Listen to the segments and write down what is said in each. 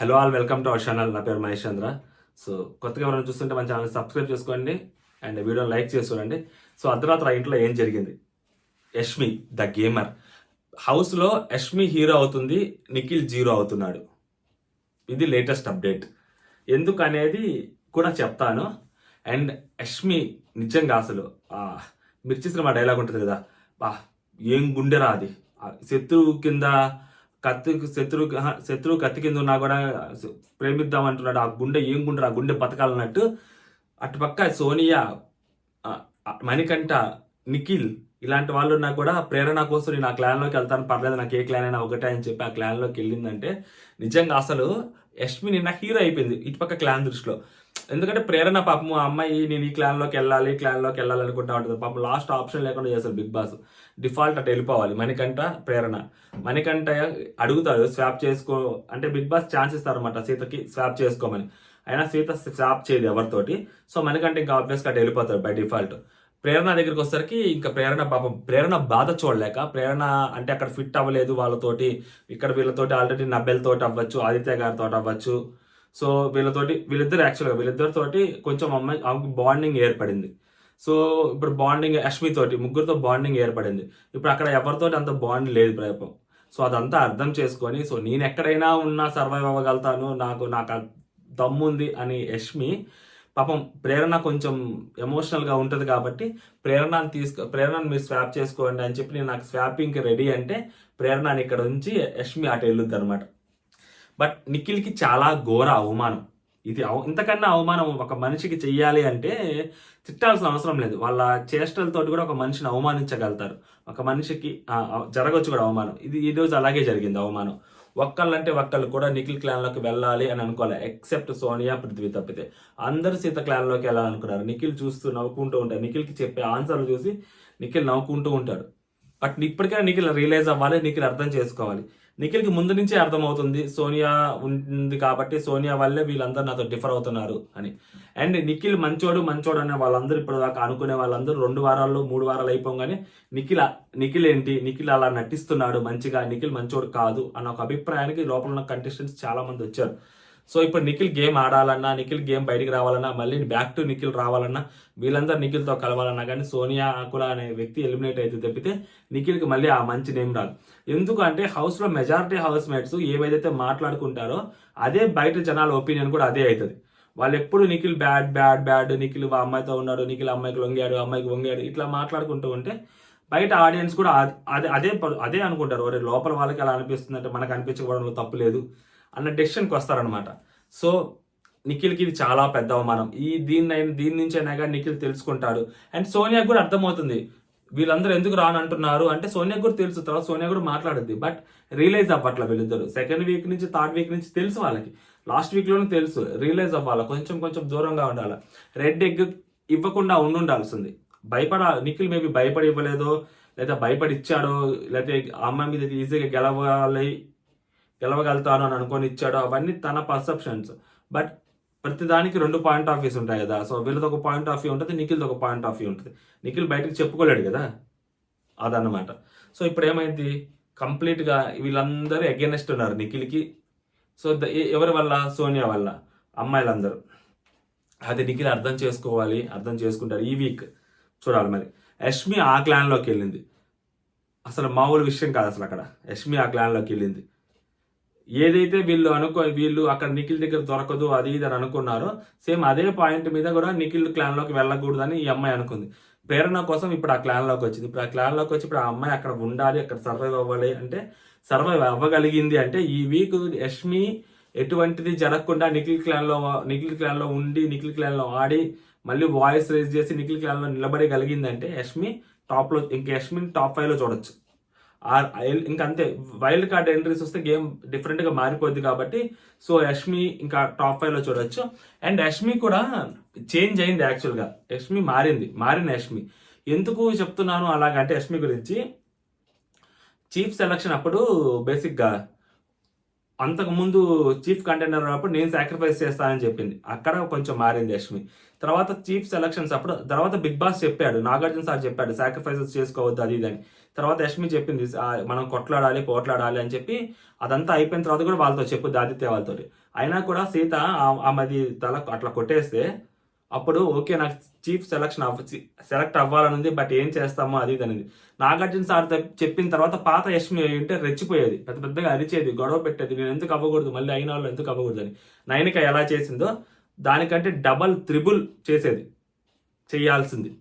Hello all, welcome to our channel. నా పేరు మహేష్ చంద్ర. So కొత్తగా ఎవరైనా చూస్తుంటే మన ఛానల్ సబ్స్క్రైబ్ చేసుకోండి అండ్ వీడియోని లైక్ చేసి చూడండి. సో అర్ధరాత్రి ఇంట్లో ఏం జరిగింది? యష్మి ద గేమర్ హౌస్లో యష్మి హీరో అవుతుంది, నిఖిల్ జీరో అవుతున్నాడు. ఇది లేటెస్ట్ అప్డేట్. ఎందుకు అనేది కూడా చెప్తాను. అండ్ యష్మి నిజంగా అసలు మిర్చి సినిమా డైలాగ్ ఉంటుంది కదా, బా ఏం గుండెరా అది. శత్రువు కింద శత్రువు కత్తి కింద ఉన్నా కూడా ప్రేమిద్దాం అంటున్నాడు. ఆ గుండె ఏం గుండె, ఆ గుండె బతకాలన్నట్టు. అటుపక్క సోనియా, మణికంఠ, నిఖిల్ ఇలాంటి వాళ్ళు ఉన్నా కూడా ప్రేరణ కోసం నేను ఆ క్లాన్లోకి వెళ్తాను, పర్లేదు నాకు ఏ క్లాన్ అయినా ఒకటే అని చెప్పి ఆ క్లాన్లోకి వెళ్ళిందంటే నిజంగా అసలు యష్మి నిన్న హీరో అయిపోయింది ఇటుపక్క క్లాన్ దృష్టిలో. ఎందుకంటే ప్రేరణ పాపం ఆ అమ్మాయి నేను ఈ క్లాన్లోకి వెళ్ళాలి అనుకుంటా ఉంటుంది. పాపం లాస్ట్ ఆప్షన్ లేకుండా చేస్తారు బిగ్ బాస్. డిఫాల్ట్ అటు వెళ్ళిపోవాలి. మణికంఠ, ప్రేరణ. మణికంఠ అడుగుతాడు స్వాప్ చేసుకో అంటే బిగ్ బాస్ ఛాన్స్ ఇస్తారు అనమాట సీతకి స్వాప్ చేసుకోమని. అయినా సీత స్వాప్ చేయదు ఎవరితోటి. సో మణికంఠ ఇంకా ఆబ్వియస్గా అటు వెళ్ళిపోతాడు బై డిఫాల్ట్. ప్రేరణ దగ్గరికి వచ్చేసరికి ఇంకా ప్రేరణ బాధ చూడలేక, ప్రేరణ అంటే అక్కడ ఫిట్ అవ్వలేదు వాళ్ళతోటి, ఇక్కడ వీళ్ళతోటి ఆల్రెడీ నబ్బెలతోటి అవ్వచ్చు, ఆదిత్య గారితో అవ్వచ్చు. సో వీళ్ళిద్దరితోటి కొంచెం ఆమెకి బాండింగ్ ఏర్పడింది. సో ఇప్పుడు బాండింగ్ యష్మితోటి ముగ్గురితో బాండింగ్ ఏర్పడింది. ఇప్పుడు అక్కడ ఎవరితోటి అంత బాండ్ లేదు ప్రయత్నం. సో అదంతా అర్థం చేసుకొని, సో నేను ఎక్కడైనా ఉన్నా సర్వైవ్ అవ్వగలుగుతాను, నాకు దమ్ముంది అని యష్మి పాపం ప్రేరణ కొంచెం ఎమోషనల్గా ఉంటుంది కాబట్టి ప్రేరణని మీరు స్వాప్ చేసుకోండి అని చెప్పి నేను నాకు స్వాపింగ్కి రెడీ అంటే ప్రేరణని ఇక్కడ ఉంచి యష్మి అటు వెళ్ళొద్దు అనమాట. బట్ నిఖిల్కి చాలా ఘోర అవమానం ఇది. ఇంతకన్నా అవమానం ఒక మనిషికి చెయ్యాలి అంటే తిట్టాల్సిన అవసరం లేదు. వాళ్ళ చేష్టలతో కూడా ఒక మనిషిని అవమానించగలుగుతారు. ఒక మనిషికి జరగవచ్చు కూడా అవమానం. ఇది ఈరోజు అలాగే జరిగింది అవమానం. ఒక్కళ్ళంటే ఒక్కళ్ళు కూడా నిఖిల్ క్లాన్లోకి వెళ్ళాలి అని అనుకోవాలి, ఎక్సెప్ట్ సోనియా, పృథ్వీ తప్పితే. అందరూ సీత క్లాన్లోకి వెళ్ళాలనుకున్నారు. నిఖిల్ చూస్తూ నవ్వుకుంటూ ఉంటాడు. నిఖిల్కి చెప్పే ఆన్సర్లు చూసి నిఖిల్ నవ్వుకుంటూ ఉంటాడు. బట్ ఇప్పటికైనా నిఖిల్ రియలైజ్ అవ్వాలి, నిఖిల్ అర్థం చేసుకోవాలి. నిఖిల్కి ముందు నుంచే అర్థమవుతుంది సోనియా ఉంది కాబట్టి సోనియా వల్లే వీళ్ళందరూ నాతో డిఫర్ అవుతున్నారు అని. అండ్ నిఖిల్ మంచోడు అనే వాళ్ళందరూ ఇప్పుడు దాకా అనుకునే వాళ్ళందరూ 2 వారాలు 3 వారాలు అయిపోగానే నిఖిల్ అలా నటిస్తున్నాడు మంచిగా, నిఖిల్ మంచోడు కాదు అన్న ఒక అభిప్రాయానికి లోపల ఉన్న కంటెస్టెంట్స్ చాలా మంది వచ్చారు. సో ఇప్పుడు నిఖిల్ గేమ్ ఆడాలన్నా, నిఖిల్ గేమ్ బయటికి రావాలన్నా, మళ్ళీ బ్యాక్ టు నిఖిల్ రావాలన్నా, వీళ్ళందరూ నిఖిల్తో కలవాలన్నా కానీ సోనియా ఆకుల అనే వ్యక్తి ఎలిమినేట్ అయితే తప్పితే నిఖిల్కి మళ్ళీ ఆ మంచి నేమ్ రాదు. ఎందుకు అంటే హౌస్లో మెజారిటీ హౌస్ మేట్స్ ఏవైతే మాట్లాడుకుంటారో అదే బయట జనాల ఒపీనియన్ కూడా అదే అవుతుంది. వాళ్ళు ఎప్పుడు నిఖిల్ బ్యాడ్, నిఖిల్ అమ్మాయితో ఉన్నాడు, నిఖిల్ అమ్మాయికి వంగాడు ఇట్లా మాట్లాడుకుంటూ ఉంటే బయట ఆడియన్స్ కూడా అదే అనుకుంటారు. ఒరే లోపల వాళ్ళకి అలా అనిపిస్తుంది అంటే మనకు అనిపించకపోవడంలో తప్పు లేదు అన్న డెసిషన్కి వస్తారనమాట. సో నిఖిల్కి ఇది చాలా పెద్ద అవమానం. దీని నుంచి అయినా కానీ నిఖిల్ తెలుసుకుంటాడు. అండ్ సోనియాకి కూడా అర్థమవుతుంది వీళ్ళందరూ ఎందుకు రానంటున్నారు అంటే సోనియాకి కూడా తెలుసు. తర్వాత సోనియా కూడా మాట్లాడుద్ది. బట్ రియలైజ్ అవ్వట్ల వీళ్ళిద్దరు. సెకండ్ వీక్ నుంచి థర్డ్ వీక్ నుంచి తెలుసు వాళ్ళకి, లాస్ట్ వీక్లోనే తెలుసు. రియలైజ్ అవ్వాలి, కొంచెం దూరంగా ఉండాలి. రెడ్ ఎగ్ ఇవ్వకుండా ఉండాల్సింది. నిఖిల్ మేబీ భయపడి ఇవ్వలేదో, లేదా భయపడి ఇచ్చాడో, లేకపోతే అమ్మాయి మీద ఈజీగా గెలవగలుగుతాను అని అనుకొని ఇచ్చాడో, అవన్నీ తన పర్సెప్షన్స్. బట్ ప్రతిదానికి 2 పాయింట్ ఆఫ్ వ్యూస్ ఉంటాయి కదా. సో వీళ్ళతో ఒక పాయింట్ ఆఫ్ వ్యూ ఉంటుంది, నిఖిల్తో ఒక పాయింట్ ఆఫ్ వ్యూ ఉంటుంది. నిఖిల్ బయటకు చెప్పుకోలేడు కదా, అదన్నమాట. సో ఇప్పుడు ఏమైంది, కంప్లీట్గా వీళ్ళందరూ అగెనెస్ట్ ఉన్నారు నిఖిల్కి. సో ఎవరి వల్ల? సోనియా వల్ల. అమ్మాయిలందరూ అది నిఖిల్ అర్థం చేసుకోవాలి, అర్థం చేసుకుంటారు. ఈ వీక్ చూడాలి మరి. యష్మి ఆ క్లాన్లోకి వెళ్ళింది, అసలు మామూలు విషయం కాదు అసలు. అక్కడ యష్మి ఆ క్లాన్లోకి వెళ్ళింది. ఏదైతే వీళ్ళు అక్కడ నిఖిల్ దగ్గర దొరకదు అది ఇది అని అనుకున్నారో, సేమ్ అదే పాయింట్ మీద కూడా నిఖిల్ క్లాన్లోకి వెళ్ళకూడదని ఈ అమ్మాయి అనుకుంది. ప్రేరణ కోసం ఇప్పుడు ఆ క్లాన్లోకి వచ్చింది. ఇప్పుడు ఆ క్లాన్లోకి వచ్చి ఇప్పుడు ఆ అమ్మాయి అక్కడ ఉండాలి, అక్కడ సర్వైవ్ అవ్వాలి అంటే సర్వైవ్ అవ్వగలిగింది. అంటే ఈ వీక్ యష్మి ఎటువంటిది జరగకుండా నిఖిల్ క్లాన్లో ఉండి, నిఖిల్ క్లాన్లో ఆడి, మళ్ళీ వాయిస్ రేజ్ చేసి నిఖిల్ క్లాన్లో నిలబడగలిగిందంటే యష్మి టాప్లో, ఇంకా యష్మిని టాప్ 5లో చూడొచ్చు. ఇంకంతే. వైల్డ్ కార్డ్ ఎంట్రీస్ వస్తే గేమ్ డిఫరెంట్గా మారిపోద్ది కాబట్టి సో యష్మి ఇంకా టాప్ 5లో చూడొచ్చు. అండ్ యష్మి కూడా చేంజ్ అయింది యాక్చువల్గా. యష్మి మారిన యష్మి. ఎందుకు చెప్తున్నాను అలాగంటే యష్మి గురించి, చీఫ్ సెలక్షన్ అప్పుడు బేసిక్గా అంతకుముందు చీఫ్ కంటెండర్ అప్పుడు నేను సాక్రిఫైస్ చేస్తానని చెప్పింది. అక్కడ కొంచెం మారింది యష్మి. తర్వాత చీఫ్ సెలక్షన్స్ అప్పుడు తర్వాత బిగ్ బాస్ చెప్పాడు, నాగార్జున సార్ చెప్పాడు సాక్రిఫైసెస్ చేసుకోవద్దు అది ఇదని. తర్వాత యష్మి చెప్పింది మనం కొట్లాడాలి పోట్లాడాలి అని చెప్పి. అదంతా అయిపోయిన తర్వాత కూడా వాళ్ళతో చెప్పుద్ది ఆదిత్య వాళ్ళతో. అయినా కూడా సీత ఆమెది తల అట్లా కొట్టేస్తే అప్పుడు ఓకే నాకు చీఫ్ సెలెక్ట్ అవ్వాలని ఉంది, బట్ ఏం చేస్తామో అది ఇది అనేది. నాగార్జున సార్ చెప్పిన తర్వాత పాత యష్మి అంటే రెచ్చిపోయేది, పెద్ద పెద్దగా అరిచేది, గొడవ పెట్టేది, నేను ఎందుకు అవ్వకూడదు, మళ్ళీ అయిన వాళ్ళు ఎందుకు అవ్వకూడదు అని. నైనిక ఎలా చేసిందో దానికంటే డబల్ త్రిబుల్ చేయాల్సింది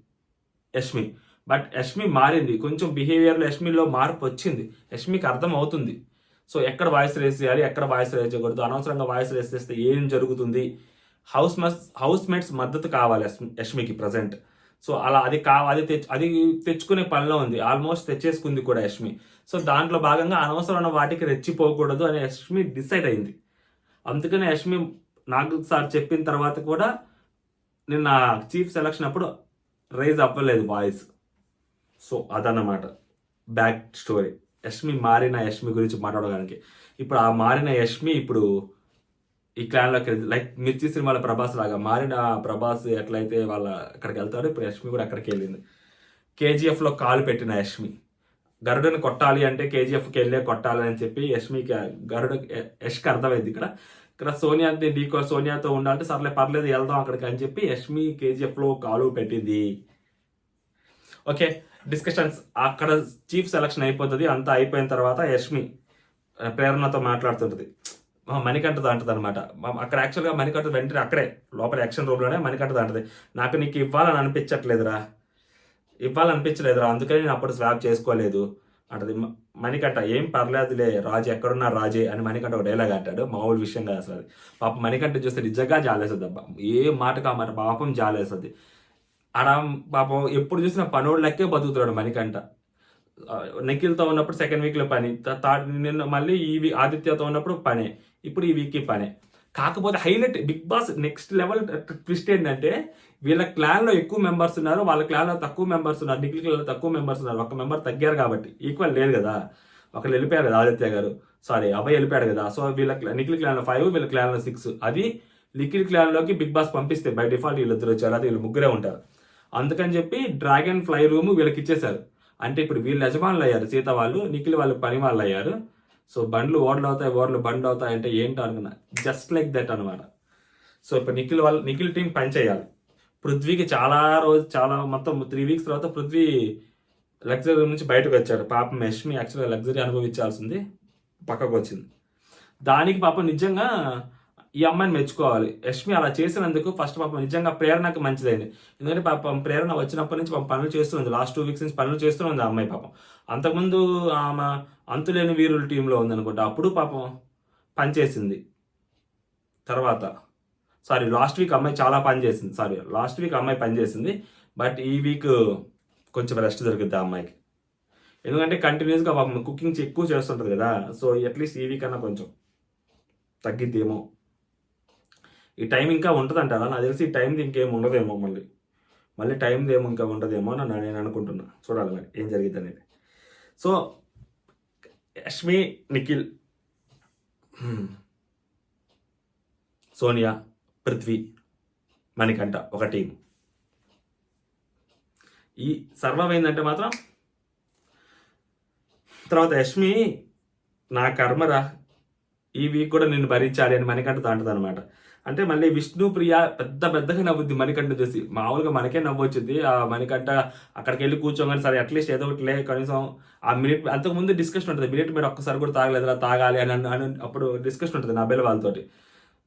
యష్మి. బట్ యష్మి మారింది, కొంచెం బిహేవియర్లో యష్మిలో మార్పు వచ్చింది, యష్మికి అర్థం అవుతుంది. సో ఎక్కడ వాయిస్ రేస్ చేయాలి, ఎక్కడ వాయిస్ రేస్ చేయకూడదు, అనవసరంగా వాయిస్ రేస్ చేస్తే ఏం జరుగుతుంది, హౌస్ మేట్స్ మద్దతు కావాలి యష్మికి ప్రజెంట్. సో అలా అది తెచ్చుకునే పనిలో ఉంది, ఆల్మోస్ట్ తెచ్చేసుకుంది కూడా యష్మి. సో దాంట్లో భాగంగా అనవసరమైన వాటికి రెచ్చిపోకూడదు అని యష్మి డిసైడ్ అయింది. అందుకని యష్మి నాకు సార్ చెప్పిన తర్వాత కూడా నిన్న చీఫ్ సెలక్షన్ అప్పుడు రైజ్ అవ్వలేదు వాయిస్. సో అదన్నమాట బ్యాక్ స్టోరీ. మారిన యష్మి గురించి మాట్లాడడానికి. ఇప్పుడు ఆ మారిన యష్మి ఇప్పుడు ఈ క్లాన్లోకి లైక్ మిర్చి సినిమాల ప్రభాస్ లాగా మారిన ప్రభాస్ ఎట్లయితే అక్కడికి వెళ్తాడో ఇప్పుడు యష్మి కూడా అక్కడికి వెళ్ళింది. కేజీఎఫ్లో కాలు పెట్టిన యష్మి గరుడని కొట్టాలి అంటే కేజీఎఫ్కి వెళ్ళే కొట్టాలి అని చెప్పి యష్కి అర్థమైంది. ఇక్కడ సోనియాతో ఉండాలంటే సర్లే పర్లేదు వెళ్దాం అక్కడికి అని చెప్పి యష్మి కేజీఎఫ్లో కాలు పెట్టింది. ఓకే, డిస్కషన్స్ అక్కడ చీఫ్ సెలక్షన్ అయిపోతుంది. అంతా అయిపోయిన తర్వాత యష్మి ప్రేరణతో మాట్లాడుతుంటుంది, మణికంఠతో అంటుంది అనమాట. అక్కడ యాక్చువల్గా మణికంఠ వెంటనే అక్కడే లోపల యాక్షన్ రూమ్లోనే మణికంఠతో అంటుంది, నాకు నీకు ఇవ్వాలనిపించలేదురా, అందుకని నేను అప్పుడు స్వాప్ చేసుకోలేదు అంటది. మణికంఠ ఏం పర్లేదులే రాజు ఎక్కడున్నా రాజే అని మణికంఠ ఒక డైలాగ్ అంటాడు, మామూలు విషయం కాదు అసలు. పాపం మణికంఠ చూస్తే నిజంగా జాలేస్తుంది అబ్బా, ఏ మాటకు ఆ మాట పాపం జాలేస్తుంది. ఆడ పాపం ఎప్పుడు చూసినా పనోళ్ళకే బతుకుతున్నాడు మణికంఠ. నిఖిల్తో ఉన్నప్పుడు సెకండ్ వీక్లో పని, నిన్న మళ్ళీ ఈ ఆదిత్యతో ఉన్నప్పుడు పనే, ఇప్పుడు ఈ వీక్కి పనే. కాకపోతే highlight Bigg Boss next level twist ఏంటంటే వీళ్ళ క్లాన్లో ఎక్కువ మెంబర్స్ ఉన్నారు, వాళ్ళ క్లాన్లో తక్కువ మెంబర్స్ ఉన్నారు, నిఖిల్ క్లాన్లో తక్కువ మెంబర్స్ ఉన్నారు. ఒక మెంబర్ తగ్గారు కాబట్టి ఈక్వల్ లేదు కదా, ఒకళ్ళు వెళ్ళిపోయారు కదా, ఆదిత్య గారు అభయ్ వెళ్ళిపోయాడు కదా. సో నిఖిల్ క్లాన్లో 5, వీళ్ళ క్లాన్లో 6. అది నిఖిల్ క్లాన్లోకి బిగ్ బాస్ పంపిస్తే బై డిఫాల్ట్ వీళ్ళిద్దరు వచ్చారు, అది వీళ్ళు ముగ్గురే ఉంటారు. అందుకని చెప్పి డ్రాగన్ ఫ్లై రూమ్ వీళ్ళకి ఇచ్చేశారు. అంటే ఇప్పుడు వీళ్ళు యజమానులు అయ్యారు, సీత వాళ్ళు, నిఖిల్ వాళ్ళు పని వాళ్ళు అయ్యారు. సో బండ్లు ఓడలు బండ్లు అవుతాయి అంటే ఏంటో అనుకున్నా, జస్ట్ లైక్ దట్ అనమాట. సో ఇప్పుడు నిఖిల్ టీం పని చేయాలి. పృథ్వీకి చాలా మొత్తం 3 వీక్స్ తర్వాత పృథ్వీ లగ్జరీ నుంచి బయటకు వచ్చాడు. పాపం యష్మి యాక్చువల్గా లగ్జరీ అనుభవించాల్సింది పక్కకు వచ్చింది. దానికి పాపం నిజంగా ఈ అమ్మాయిని మెచ్చుకోవాలి. యష్మి అలా చేసినందుకు ఫస్ట్ పాపం నిజంగా ప్రేరణకు మంచిదైంది. ఎందుకంటే పాపం ప్రేరణ వచ్చినప్పటి నుంచి పాపం పనులు చేస్తుంది, లాస్ట్ 2 వీక్స్ నుంచి పనులు చేస్తూనే ఆ అమ్మాయి. పాపం అంతకుముందు ఆమె అంతులేని వీరుల టీంలో ఉందనుకుంటా, అప్పుడు పాపం పనిచేసింది. తర్వాత లాస్ట్ వీక్ అమ్మాయి చాలా పని చేసింది. బట్ ఈ వీక్ కొంచెం రెస్ట్ దొరుకుతుంది ఆ అమ్మాయికి, ఎందుకంటే కంటిన్యూస్గా పాపం కుకింగ్ ఎక్కువ చేస్తుంటుంది కదా. సో అట్లీస్ట్ ఈ వీక్ అన్నా కొంచెం తగ్గిద్దేమో. ఈ టైం ఇంకా ఉంటుంది అంటారా, నాకు తెలిసి ఈ టైంది ఇంకేం ఉండదేమో, మళ్ళీ టైంది ఏమో ఇంకా ఉండదేమో అని నేను అనుకుంటున్నా. చూడాలి మరి ఏం జరిగింది అనేది. సో యష్మి, నిఖిల్, సోనియా, పృథ్వీ, మణికంఠ ఒక టీం. ఈ సర్వం ఏంటంటే మాత్రం తర్వాత యష్మి నా కర్మరా ఈ వీక్ కూడా నిన్ను భరించాలి అని మణికంఠతో అంటుంది అనమాట. అంటే మళ్ళీ విష్ణుప్రియ పెద్దగా నవ్వుద్ది మణికంఠ చూసి, మామూలుగా మనకే నవ్వొచ్చుద్ది. ఆ మణికంఠ అక్కడికి వెళ్ళి కూర్చోగానే సరే అట్లీస్ట్ ఏదో ఒకటి కనీసం ఆ మినిట్, అంతకుముందు డిస్కషన్ ఉంటుంది, మినిట్ మీరు ఒక్కసారి కూడా తాగలేదురా, తాగాలి అని అప్పుడు డిస్కషన్ ఉంటుంది నా బెల్ల వాళ్ళతోటి.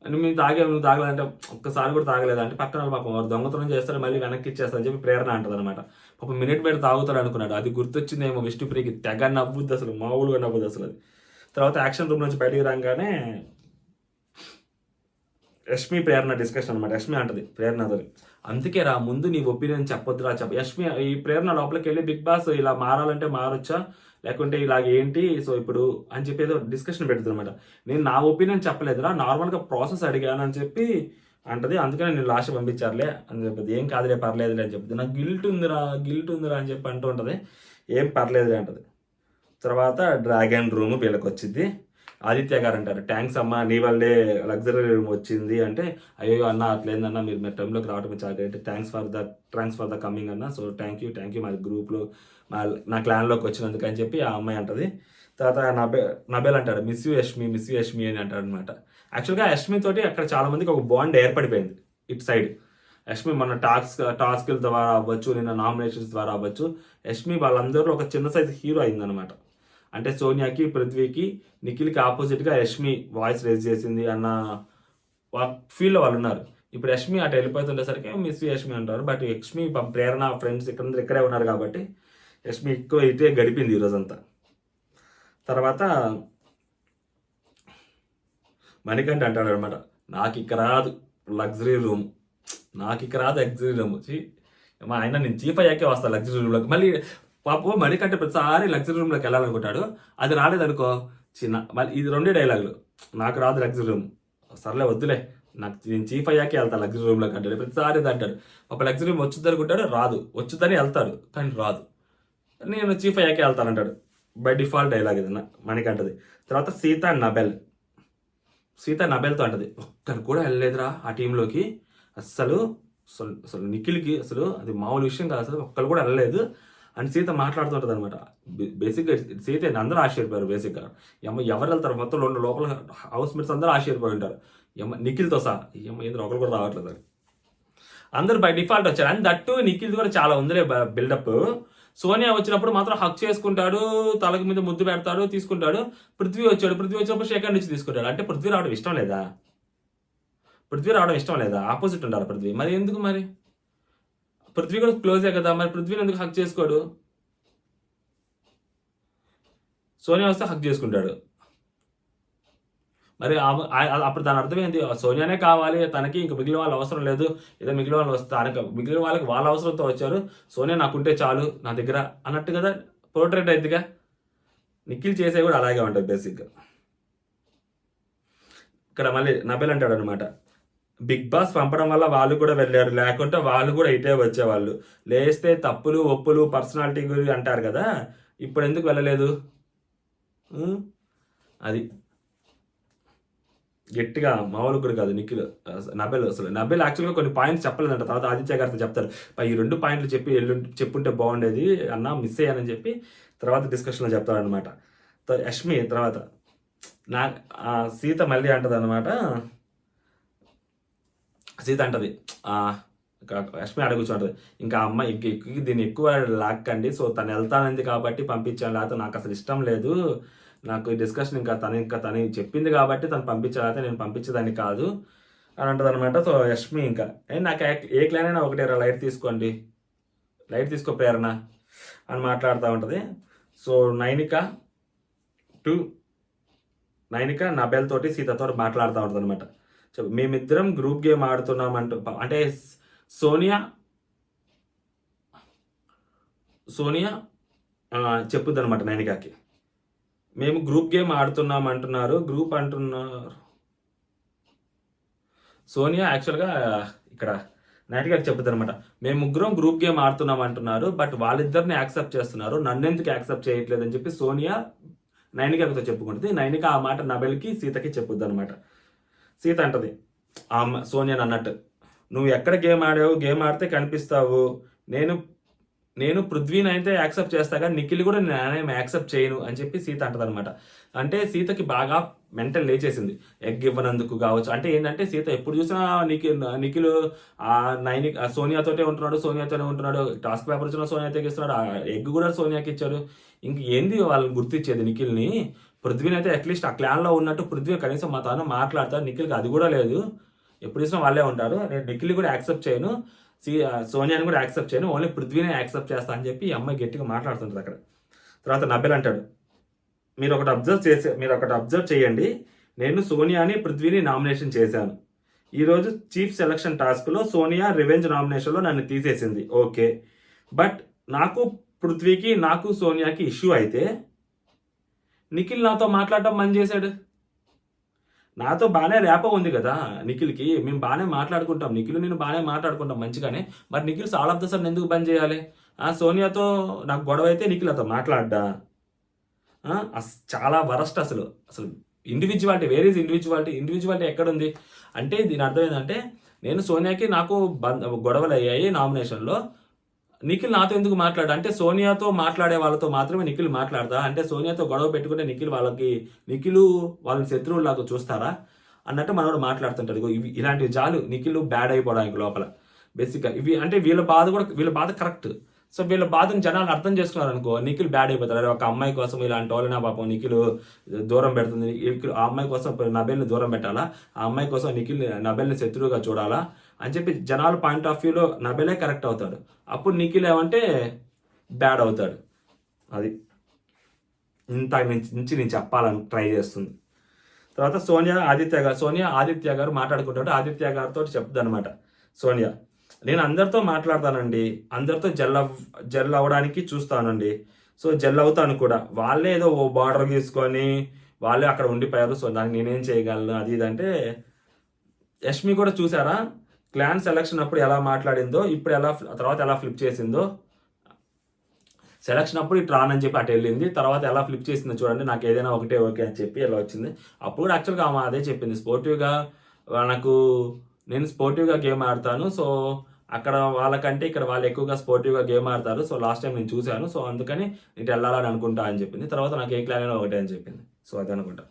నువ్వు తాగలేదంటే ఒక్కసారి కూడా తాగలేదు అంటే పక్కన పాపం వారు దొంగతనం చేస్తారు, మళ్ళీ వెనక్కి ఇచ్చేస్తారని చెప్పి ప్రేరణ అంటుంది అనమాట. పాపం మినిట్ మీద తాగుతాడు అనుకున్నాడు, అది గుర్తొచ్చిందేమో విష్ణుప్రియకి, తెగ నవ్వుద్ది అసలు, మామూలుగా నవ్వుద్ది అసలు అది. తర్వాత యాక్షన్ రూమ్ నుంచి బయటికి రాగానే యష్మి ప్రేరణ డిస్కషన్ అనమాట. యష్మి అంటది ప్రేరణతో, అందుకే రా ముందు నీ ఒపీనియన్ చెప్పొద్దురా యష్మి. ఈ ప్రేరణ లోపలికి వెళ్ళి బిగ్ బాస్ ఇలా మారాలంటే మారొచ్చా, లేకుంటే ఇలాగ ఏంటి, సో ఇప్పుడు అని చెప్పి ఏదో డిస్కషన్ పెడుతుంది అనమాట. నేను నా ఒపీనియన్ చెప్పలేదురా, నార్మల్గా ప్రాసెస్ అడిగాను అని చెప్పి అంటది. అందుకని నేను లాస్ట్ పంపించారులే అని చెప్పింది. ఏం కాదులే పర్లేదులే అని చెప్తుంది. నాకు గిల్ట్ ఉందిరా అని చెప్పి అంటూ ఉంటుంది. ఏం పర్లేదులే అంటది. తర్వాత డ్రాగన్ రూమ్ వీళ్ళకి వచ్చింది. ఆదిత్య గారు అంటారు, థ్యాంక్స్ అమ్మా, నీ వల్లే లగ్జరీ రూమ్ వచ్చింది అంటే, అయ్యో అన్న అట్లేందన్న, మీరు మీ టైంలోకి రావడం చాలా great, thanks for the coming అన్న, సో థ్యాంక్ యూ మా గ్రూప్లో నా క్లాన్లోకి వచ్చినందుకు అని చెప్పి ఆ అమ్మాయి అంటది. తర్వాత నబేల్ అంటాడు, మిస్ యూ యష్మి అని అంటాడు అనమాట. యాక్చువల్గా యష్మి తోటి అక్కడ చాలా మందికి ఒక బాండ్ ఏర్పడిపోయింది ఇటు సైడ్. యష్మి మన టాస్క్ల ద్వారా అవ్వచ్చు, నిన్న నామినేషన్స్ ద్వారా అవ్వచ్చు, యష్మి వాళ్ళందరూ ఒక చిన్న సైజు హీరో అయిందనమాట. అంటే సోనియాకి, పృథ్వీకి, నిఖిల్కి ఆపోజిట్గా యష్మి వాయిస్ రేజ్ చేసింది అన్న ఫీల్లో వాళ్ళు ఉన్నారు. ఇప్పుడు యష్మి అటు వెళ్ళిపోతుండేసరికి మిస్ యష్మి అంటారు. బట్ యష్మి ప్రేరణ ఫ్రెండ్స్ ఇక్కడే ఉన్నారు కాబట్టి యష్మి ఎక్కువ అయితే గడిపింది ఈరోజంతా. తర్వాత మణికంఠ అంటాడు అనమాట, నాకు ఇక్కడ రాదు లగ్జరీ రూమ్ మా ఆయన నేను చీఫ్ అయ్యాకే వస్తాను లగ్జరీ రూమ్లోకి. మళ్ళీ పాప మణికంఠ ప్రతిసారి లగ్జరీ రూమ్లోకి వెళ్ళాలనుకుంటాడు, అది రాలేదనుకో మళ్ళీ ఇది 2 డైలాగులు, నాకు రాదు లగ్జరీ రూమ్, సర్లే వద్దులే, నేను చీఫ్ అయ్యాకే వెళ్తాను లగ్జరీ రూమ్లోకి అంటాడు. ప్రతిసారి ఇది అంటాడు. ఒక లగ్జరీ రూమ్ వచ్చుద్ది అనుకుంటాడు, రాదు, వచ్చుద్దని వెళ్తాడు కానీ రాదు, నేను చీఫ్ అయ్యాకే వెళ్తానంటాడు. బై డిఫాల్ట్ డైలాగ్ ఇది మణికంఠది. తర్వాత సీత నబెల్తో అంటది, ఒక్కరు కూడా వెళ్ళలేదురా ఆ టీంలోకి, అస్సలు నిఖిల్కి అసలు అది మామూలు విషయం కాదు, అసలు ఒక్కరు కూడా వెళ్ళలేదు అని సీత మాట్లాడుతుంటుంది అనమాట. బేసిక్గా సీత అందరూ ఆశ్చర్యపోయారు. బేసిక్గా ఎవరు వెళ్తారు మొత్తం 2 లోపల హౌస్ మేట్స్ అందరూ ఆశ్చర్యపోయి ఉంటారు, నిఖిల్తో సహా. ఏంద్ర ఒకరు కూడా రావట్లేదు, అందరూ బై డిఫాల్ట్ వచ్చారు. అండ్ దట్టు నిఖిల్ కూడా చాలా ఉందిలే బిల్డప్. సోనియా వచ్చినప్పుడు మాత్రం హక్ చేసుకుంటాడు, తలకి మీద ముద్దు పెడతాడు, తీసుకుంటాడు. పృథ్వీ వచ్చినప్పుడు శేఖర్ నుంచి తీసుకుంటాడు. అంటే పృథ్వీ రావడం ఇష్టం లేదా? ఆపోజిట్ ఉండాలి పృథ్వీ. మరి ఎందుకు? మరి పృథ్వీ కూడా క్లోజే కదా, మరి పృథ్వీని ఎందుకు హక్ చేసుకోడు? సోనియా వస్తే హక్ చేసుకుంటాడు. మరి అప్పుడు దాని అర్థం ఏంటి? సోనియానే కావాలి తనకి, ఇంక మిగిలిన వాళ్ళు అవసరం లేదు, ఏదో మిగిలిన వాళ్ళు వస్తే మిగిలిన వాళ్ళకి వాళ్ళ అవసరంతో వచ్చారు, సోనియా నాకుంటే చాలు నా దగ్గర అన్నట్టు కదా పోర్ట్రేట్ అయిద్దిగా. నిఖిల్ చేసే కూడా అలాగే ఉంటుంది బేసిక్గా. ఇక్కడ మళ్ళీ నబెల్ అంటాడు అనమాట, బిగ్ బాస్ పంపడం వల్ల వాళ్ళు కూడా వెళ్ళారు, లేకుంటే వాళ్ళు కూడా ఇటే వచ్చేవాళ్ళు, లేస్తే తప్పులు ఒప్పులు పర్సనాలిటీ గురించి అంటారు కదా, ఇప్పుడు ఎందుకు వెళ్ళలేదు? అది గట్టిగా మామూలు కూడా కాదు నిఖిల్ నబెల్ యాక్చువల్గా కొన్ని పాయింట్స్ చెప్పలేదంట. తర్వాత ఆదిత్య గారితో చెప్తారు, ఈ 2 పాయింట్లు చెప్పుంటే బాగుండేది అన్న, మిస్ అయ్యానని చెప్పి తర్వాత డిస్కషన్లో చెప్తారనమాట. యష్మి తర్వాత సీత మళ్ళీ అంటది అనమాట, సీత అంటది, యష్మి అడుగుచుంటది, ఇంకా అమ్మాయి దీన్ని ఎక్కువ లాక్కండి, సో తను వెళ్తానంది కాబట్టి పంపించాను, లేకపోతే నాకు అసలు ఇష్టం లేదు, నాకు ఈ డిస్కషన్ ఇంకా తను చెప్పింది కాబట్టి తను పంపించాలి, నేను పంపించేదాన్ని కాదు అని అంటది అనమాట. సో యష్మి ఇంకా నాకు ఏ క్లైన్ అయినా ఒకటే, లైట్ తీసుకో ప్రేరణ అని మాట్లాడుతూ ఉంటుంది. సో నైనిక నబెల్ తోటి సీతతో మాట్లాడుతూ ఉంటుంది అనమాట. మేమిద్దరం గ్రూప్ గేమ్ ఆడుతున్నాం అంటే సోనియా చెప్పుద్ది అనమాట నైనికాకి, మేము గ్రూప్ గేమ్ ఆడుతున్నాం అంటున్నారు. సోనియా యాక్చువల్గా ఇక్కడ నైనికాకి చెప్పుద్ది అనమాట, మేము ముగ్గురం గ్రూప్ గేమ్ ఆడుతున్నాం అంటున్నారు, బట్ వాళ్ళిద్దరిని యాక్సెప్ట్ చేస్తున్నారు, నన్నెందుకు యాక్సెప్ట్ చేయట్లేదు అని చెప్పి సోనియా నైనికాతో చెప్పుకుంటుంది. నైనిక ఆ మాట నబెల్కి సీతకి చెప్పుద్ది అనమాట. సీత అంటది సోనియాని అన్నట్టు, నువ్వు ఎక్కడ గేమ్ ఆడితే కనిపిస్తావు, నేను పృథ్వీని అయితే యాక్సెప్ట్ చేస్తా కానీ నిఖిల్ కూడా నేనేం యాక్సెప్ట్ చేయను అని చెప్పి సీత అంటది అనమాట. అంటే సీతకి బాగా మెంటల్ లేచేసింది ఎగ్ ఇవ్వనందుకు కావచ్చు. అంటే ఏంటంటే సీత ఎప్పుడు చూసినా నిఖిల్ సోనియాతోనే ఉంటున్నాడు, టాస్క్ పేపర్ ఇచ్చిన సోనియాకి ఇస్తున్నాడు, ఆ ఎగ్ కూడా సోనియాకి ఇచ్చాడు, ఇంక ఏంది వాళ్ళని గుర్తించేది నిఖిల్ని? పృథ్వీని అయితే అట్లీస్ట్ ఆ క్లాన్లో ఉన్నట్టు పృథ్వీ కనీసం మా తాను మాట్లాడతారు, నిఖిల్కి అది కూడా లేదు, ఎప్పుడు చూసినా వాళ్ళే ఉంటారు, నేను నిఖిల్ని కూడా యాక్సెప్ట్ చేయను, సోనియాని కూడా యాక్సెప్ట్ చేయను, ఓన్లీ పృథ్వీనే యాక్సెప్ట్ చేస్తా అని చెప్పి ఈ అమ్మాయి గట్టిగా మాట్లాడుతుంటుంది అక్కడ. తర్వాత నబెల్ అంటాడు, మీరు ఒకటి అబ్జర్వ్ చేయండి, నేను సోనియాని పృథ్వీని నామినేషన్ చేశాను, ఈరోజు చీఫ్ సెలక్షన్ టాస్క్లో సోనియా రివెంజ్ నామినేషన్లో నన్ను తీసేసింది, ఓకే, బట్ నాకు పృథ్వీకి సోనియాకి ఇష్యూ అయితే నిఖిల్ నాతో మాట్లాడటం బంద్ చేశాడు. నాతో బాగానే ర్యాపో ఉంది కదా నిఖిల్కి, మేము బాగానే మాట్లాడుకుంటాం, నేను బాగానే మాట్లాడుకుంటాం మంచిగానే, మరి Nikhil all of the sudden ఎందుకు బంద్ చేయాలి? సోనియాతో నాకు గొడవ అయితే నిఖిల్ అతో మాట్లాడ్డా? చాలా వరస్ట్ అసలు individuality, where is individuality? Individuality ఎక్కడుంది అంటే దీని అర్థం ఏంటంటే, నేను సోనియాకి నాకు గొడవలు అయ్యాయి నామినేషన్లో, నిఖిల్ నాతో ఎందుకు మాట్లాడా అంటే సోనియాతో మాట్లాడే వాళ్ళతో మాత్రమే నిఖిల్ మాట్లాడతా అంటే సోనియాతో గొడవ పెట్టుకుంటే నిఖిల్ వాళ్ళని శత్రువులాగా చూస్తారా అన్నట్టు మనోడు మాట్లాడుతుంటాడు. ఇవి ఇలాంటివి చాలు నిఖిల్ బ్యాడ్ అయిపోవడానికి లోపల. బేసిక్గా ఇవి అంటే వీళ్ళ బాధ కరెక్ట్. సో వీళ్ళ బాధను జనాలు అర్థం చేసుకున్నారు అనుకో, నిఖిల్ బ్యాడ్ అయిపోతారు. ఒక అమ్మాయి కోసం ఇలాంటి వాళ్ళని పాపం నిఖిల్ దూరం పెడుతుంది, ఆ అమ్మాయి కోసం నబెల్ని దూరం పెట్టాలా, ఆ అమ్మాయి కోసం నబెల్ని శత్రువుగా చూడాలా అని చెప్పి జనాల పాయింట్ ఆఫ్ వ్యూలో నబెలే కరెక్ట్ అవుతాడు. అప్పుడు నిఖిల్ ఏమంటే బ్యాడ్ అవుతాడు. అది ఇంత నుంచి నేను చెప్పాలని ట్రై చేస్తుంది. తర్వాత సోనియా ఆదిత్య గారు మాట్లాడుకుంటాడు. ఆదిత్య గారితో చెప్తుంది అనమాట సోనియా, నేను అందరితో మాట్లాడతానండి, అందరితో జెల్ అవ్వడానికి చూస్తానండి, సో జెల్ అవుతాను కూడా. వాళ్ళే ఏదో ఓ బార్డర్ తీసుకొని వాళ్ళే అక్కడ ఉండిపోయారు, సో దానికి నేనేం చేయగలను అది ఇది అంటే, యష్మి కూడా చూసారా క్లాన్ సెలక్షన్ అప్పుడు ఎలా మాట్లాడిందో, ఇప్పుడు తర్వాత ఎలా ఫ్లిప్ చేసిందో. సెలక్షన్ అప్పుడు ఇటు రానని చెప్పి అటు వెళ్ళింది, తర్వాత ఎలా ఫ్లిప్ చేసిందో చూడండి, నాకు ఏదైనా ఒకటే ఓకే అని చెప్పి ఎలా వచ్చింది. అప్పుడు కూడా యాక్చువల్గా ఆమె అదే చెప్పింది, నేను స్పోర్టివ్గా గేమ్ ఆడతాను, సో అక్కడ వాళ్ళకంటే ఇక్కడ వాళ్ళు ఎక్కువగా స్పోర్టివ్గా గేమ్ ఆడతారు, సో లాస్ట్ టైం నేను చూశాను, సో అందుకని ఇటు వెళ్ళాలని అనుకుంటా అని చెప్పింది. తర్వాత నాకు ఏ క్లాన్ అయినా ఒకటే అని చెప్పింది. సో అది అనుకుంటా.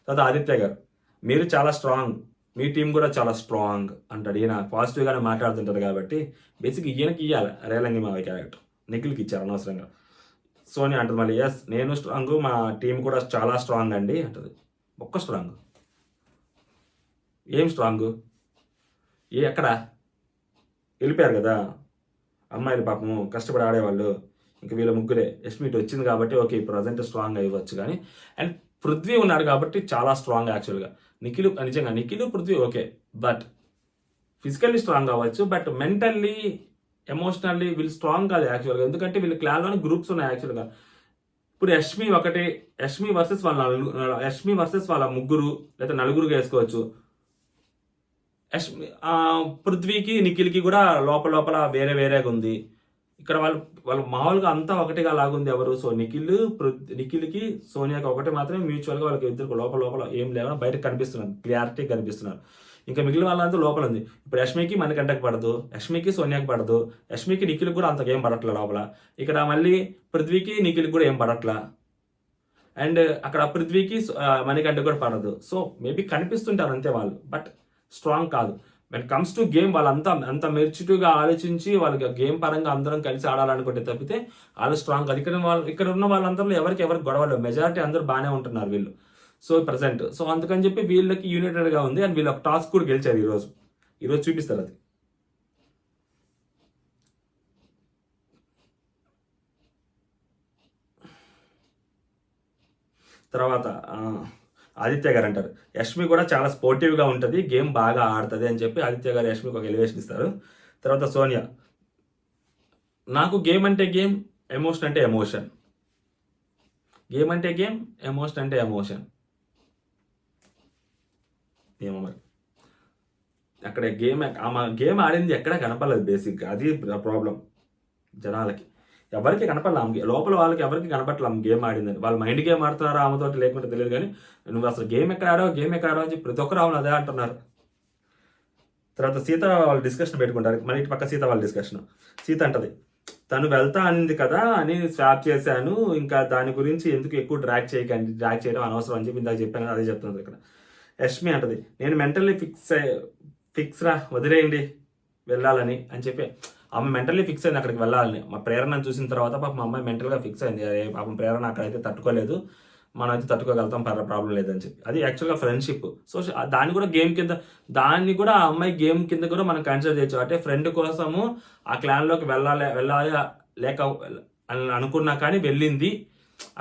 తర్వాత ఆదిత్య గారు, మీరు చాలా స్ట్రాంగ్, మీ టీం కూడా చాలా స్ట్రాంగ్ అంటాడు. ఈయన పాజిటివ్గానే మాట్లాడుతుంటారు కాబట్టి బేసిక్ ఈయనకి ఇవ్వాలి రేలంగి మా క్యారెక్టర్, నిఖిల్కి ఇచ్చారు అనవసరంగా. సోనియా అంటుంది మళ్ళీ, ఎస్ నేను స్ట్రాంగ్, మా టీం కూడా చాలా స్ట్రాంగ్ అండి అంటది. ఒక్క స్ట్రాంగ్ ఏం స్ట్రాంగ్? ఎక్కడ వెళ్ళిపోయారు కదా అమ్మాయిలు పాపము కష్టపడి ఆడేవాళ్ళు, ఇంకా వీళ్ళ ముగ్గురే. యష్మిట్ వచ్చింది కాబట్టి ఓకే ప్రజెంట్ స్ట్రాంగ్ అయ్యవచ్చు, కానీ అండ్ పృథ్వీ ఉన్నాడు కాబట్టి చాలా స్ట్రాంగ్ యాక్చువల్గా. Nikhil Prithvi okay, but physically strong అవ్వచ్చు, బట్ మెంటల్లీ ఎమోషనల్లీ వీళ్ళు స్ట్రాంగ్ కాదు యాక్చువల్గా. ఎందుకంటే వీళ్ళ క్లాన్లోని గ్రూప్స్ ఉన్నాయి యాక్చువల్గా. ఇప్పుడు యష్మి వర్సెస్ వాళ్ళ ముగ్గురు లేదా నలుగురుగా వేసుకోవచ్చు. పృథ్వీకి నిఖిల్కి కూడా లోపల వేరేగా ఉంది. ఇక్కడ వాళ్ళు మామూలుగా అంతా ఒకటిగా లాగుంది ఎవరు. సో నిఖిల్కి సోనియాకి ఒకటి మాత్రమే మ్యూచువల్గా వాళ్ళకి ఇద్దరు లోపల ఏం లేవా బయటకు కనిపిస్తున్నారు, క్లియారిటీ కనిపిస్తున్నారు. ఇంకా మిగిలిన వాళ్ళంతా లోపల ఉంది. ఇప్పుడు యష్మికి మణికంఠకి పడదు, యష్మికి సోనియాకి పడదు, యష్మికి నిఖిల్కి కూడా అంతగా ఏం పడట్లా లోపల. ఇక్కడ మళ్ళీ పృథ్వీకి నిఖిల్కి కూడా ఏం పడట్లా, అండ్ అక్కడ పృథ్వీకి మణికంఠకి కూడా పడదు. సో మేబీ కనిపిస్తుంటారు అంతే వాళ్ళు, బట్ స్ట్రాంగ్ కాదు. వెన్ కమ్స్ టు గేమ్ వాళ్ళంతా అంత మెచ్యూర్గా ఆలోచించి వాళ్ళకి గేమ్ పరంగా అందరం కలిసి ఆడాలనుకుంటే తప్పితే వాళ్ళు స్ట్రాంగ్ కాదు. ఇక్కడ ఉన్న వాళ్ళందరిలో ఎవరికి గొడవలు, మెజారిటీ అందరూ బాగానే ఉంటున్నారు వీళ్ళు సో ప్రజెంట్. సో అందుకని చెప్పి వీళ్ళకి యూనైటెడ్గా ఉంది, అండ్ వీళ్ళు ఒక టాస్క్ కూడా గెలిచారు ఈరోజు చూపిస్తారు అది. తర్వాత ఆదిత్య గారు అంటారు, యష్మి కూడా చాలా స్పోర్టివ్గా ఉంటుంది, గేమ్ బాగా ఆడుతుంది అని చెప్పి ఆదిత్య గారు యష్మికి ఒక ఎలివేషన్ ఇస్తారు. తర్వాత సోనియా, నాకు గేమ్ అంటే గేమ్, ఎమోషన్ అంటే ఎమోషన్. గేమ్ అంటే గేమ్, ఎమోషన్ అంటే ఎమోషన్. ఏమో మరి అక్కడ గేమ్ ఆడింది ఎక్కడ కనపడలేదు బేసిక్గా, అది ప్రాబ్లం జనాలకి. ఎవరికి కనపడలే లోపల, వాళ్ళకి ఎవరికి కనపడలే గేమ్ ఆడిందని. వాళ్ళు మైండ్ గేమ్ ఆడుతున్నారా ఆమెతోటి లేకుంటే తెలియదు, కానీ నువ్వు అసలు గేమ్ ఎక్కడ ఆడావు అని చెప్పి ప్రతి ఒక్కరు అవును అదే అంటున్నారు. తర్వాత సీత వాళ్ళు డిస్కషన్ పెట్టుకుంటారు, మన ఇటు పక్క సీత వాళ్ళ డిస్కషన్. సీత అంటది, తను వెళ్తా అనింది కదా అని స్వాప్ చేశాను, ఇంకా దాని గురించి ఎందుకు ఎక్కువ డ్రాగ్ చేయడం అనవసరం అని చెప్పి ఇందాక చెప్పాను, అదే చెప్తున్నారు ఇక్కడ. యష్మి అంటది, నేను మెంటల్లీ ఫిక్స్ రా, వదిలేయండి వెళ్ళాలని అని చెప్పి. ఆమె మెంటల్లీ ఫిక్స్ అయింది అక్కడికి వెళ్ళాలని. మా ప్రేరణ చూసిన తర్వాత పాపం మా అమ్మాయి మెంటల్గా ఫిక్స్ అయింది, పాపం ప్రేరణ అక్కడైతే తట్టుకోలేదు, మనం అయితే తట్టుకోగలుగుతాం, ప్రాబ్లం లేదని చెప్పి. అది యాక్చువల్గా ఫ్రెండ్షిప్. సో దాన్ని కూడా దాన్ని కూడా ఆ అమ్మాయి గేమ్ కింద కూడా మనం కన్సిడర్ చేయొచ్చు. అంటే ఫ్రెండ్ కోసము ఆ క్లాన్లోకి వెళ్ళాలి లేక అని అనుకున్నా కానీ వెళ్ళింది.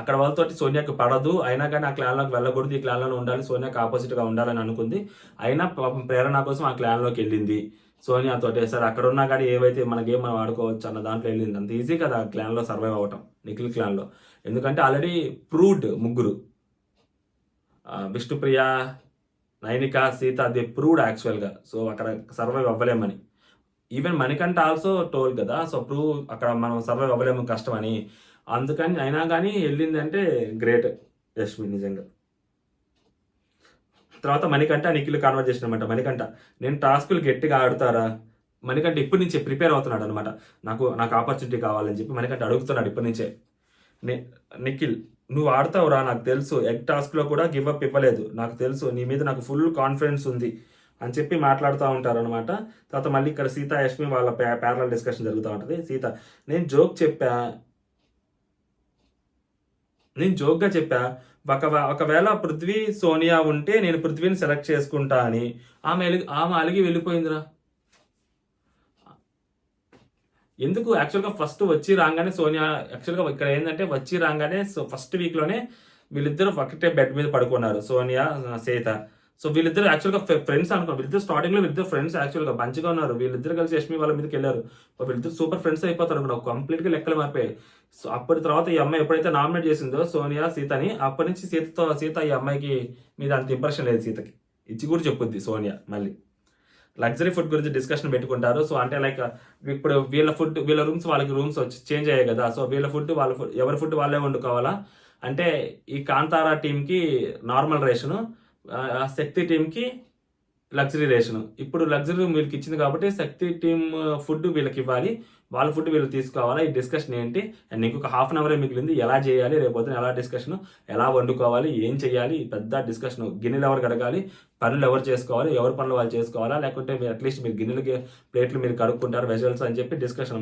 అక్కడ వాళ్ళతోటి సోనియాకి పడదు, అయినా కానీ ఆ క్లాన్లోకి వెళ్ళకూడదు, ఈ క్లాన్లోనే ఉండాలి, సోనియాకి ఆపోజిట్గా ఉండాలని అనుకుంది. అయినా ప్రేరణ కోసం ఆ క్లాన్లోకి వెళ్ళింది సోనియాతోటి. సరే అక్కడ ఉన్నా కానీ ఏవైతే మన గేమ్ మనం ఆడుకోవచ్చు అన్న దాంట్లో వెళ్ళింది. అంత ఈజీ కదా ఆ క్లాన్లో సర్వైవ్ అవ్వటం, నిఖిల్ క్లాన్లో. ఎందుకంటే ఆల్రెడీ ప్రూవ్డ్ ముగ్గురు, విష్ణుప్రియ, నైనిక, సీత, ది ప్రూవ్డ్ యాక్చువల్గా. సో అక్కడ సర్వైవ్ అవ్వలేమని. ఈవెన్ మణికంఠ ఆల్సో టోల్ కదా, సో ప్రూవ్ అక్కడ మనం సర్వైవ్ అవ్వలేము కష్టమని. అందుకని అయినా కానీ వెళ్ళింది అంటే గ్రేట్ యష్మి నిజంగా. తర్వాత మణికంఠ నిఖిల్ కాన్వర్జేషన్ అనమాట. మణికంఠ, నేను టాస్కులు గట్టిగా ఆడుతారా? మణికంఠ ఇప్పటి నుంచే ప్రిపేర్ అవుతున్నాడు అనమాట. నాకు ఆపర్చునిటీ కావాలని చెప్పి మణికంఠ అడుగుతున్నాడు ఇప్పటి నుంచే. నిఖిల్, నువ్వు ఆడతావురా, నాకు తెలుసు. ఎగ్ టాస్క్లో కూడా గివ్ అప్ ఇవ్వలేదు, నాకు తెలుసు. నీ మీద నాకు ఫుల్ కాన్ఫిడెన్స్ ఉంది అని చెప్పి మాట్లాడుతూ ఉంటారు అనమాట. తర్వాత మళ్ళీ ఇక్కడ సీత యష్మి వాళ్ళ ప్యారలల్ డిస్కషన్ జరుగుతూ ఉంటుంది. సీత, నేను జోక్గా చెప్పా ఒకవేళ పృథ్వీ సోనియా ఉంటే నేను పృథ్వీని సెలెక్ట్ చేసుకుంటా అని. ఆమె అలిగి వెళ్ళిపోయిందిరా. ఎందుకు? యాక్చువల్గా ఫస్ట్ వచ్చి రాగానే సోనియా, యాక్చువల్గా ఇక్కడ ఏంటంటే వచ్చి రాగానే ఫస్ట్ వీక్లోనే వీళ్ళిద్దరు ఒకటే బెడ్ మీద పడుకున్నారు, సోనియా సీత. సో వీళ్ళిద్దరు యాక్చువల్గా ఫ్రెండ్స్ అనుకో. వీళ్ళిద్దరు స్టార్టింగ్లో వీళ్ళిద్దరు ఫ్రెండ్స్ యాక్చువల్గా మంచిగా ఉన్నారు. వీళ్ళిద్దరు కలిసి యష్మి వాళ్ళ మీదకి వెళ్ళారు. వీళ్ళిద్దరు సూపర్ ఫ్రెండ్స్ అయిపోతారు అనుకున్నావు. కంప్లీట్గా లెక్కలు మారిపోయాయి. సో అప్పటి తర్వాత ఈ అమ్మాయి ఎప్పుడైతే నామినేట్ చేసిందో సోనియా సీతని, అప్పటి నుంచి సీత ఈ అమ్మాయికి మీద అంత ఇంప్రెషన్ లేదు. సీతకి ఇచ్చి కూడా చెప్పుద్ది సోనియా. మళ్ళీ లగ్జరీ ఫుడ్ గురించి డిస్కషన్ పెట్టుకుంటారు. సో అంటే లైక్ ఇప్పుడు వీళ్ళ రూమ్స్ వాళ్ళకి రూమ్స్ వచ్చి చేంజ్ అయ్యాయి కదా. సో వీళ్ళ ఫుడ్ ఎవరి ఫుడ్ వాళ్ళే వండుకోవాలా అంటే, ఈ కాంతారా టీంకి నార్మల్ రేషను, శక్తి టీంకి లగ్జరీ రేషను. ఇప్పుడు లగ్జరీ వీళ్ళకి ఇచ్చింది కాబట్టి శక్తి టీం ఫుడ్ వీళ్ళకి ఇవ్వాలి, వాళ్ళ ఫుడ్ వీళ్ళు తీసుకోవాలా. ఈ డిస్కషన్ ఏంటి? అండ్ నీకు ఒక హాఫ్ అన్ అవరే మిగిలింది. ఎలా చేయాలి, రేపు పొద్దున ఎలా డిస్కషన్, ఎలా వండుకోవాలి, ఏం చేయాలి, పెద్ద డిస్కషన్. గిన్నెలు ఎవరు కడగాలి, పనులు ఎవరు చేసుకోవాలి, ఎవరి పనులు వాళ్ళు చేసుకోవాలా, లేకుంటే మీరు అట్లీస్ట్ మీరు గిన్నెలకి ప్లేట్లు మీరు కడుక్కుంటారు వెజల్స్ అని చెప్పి డిస్కషన్.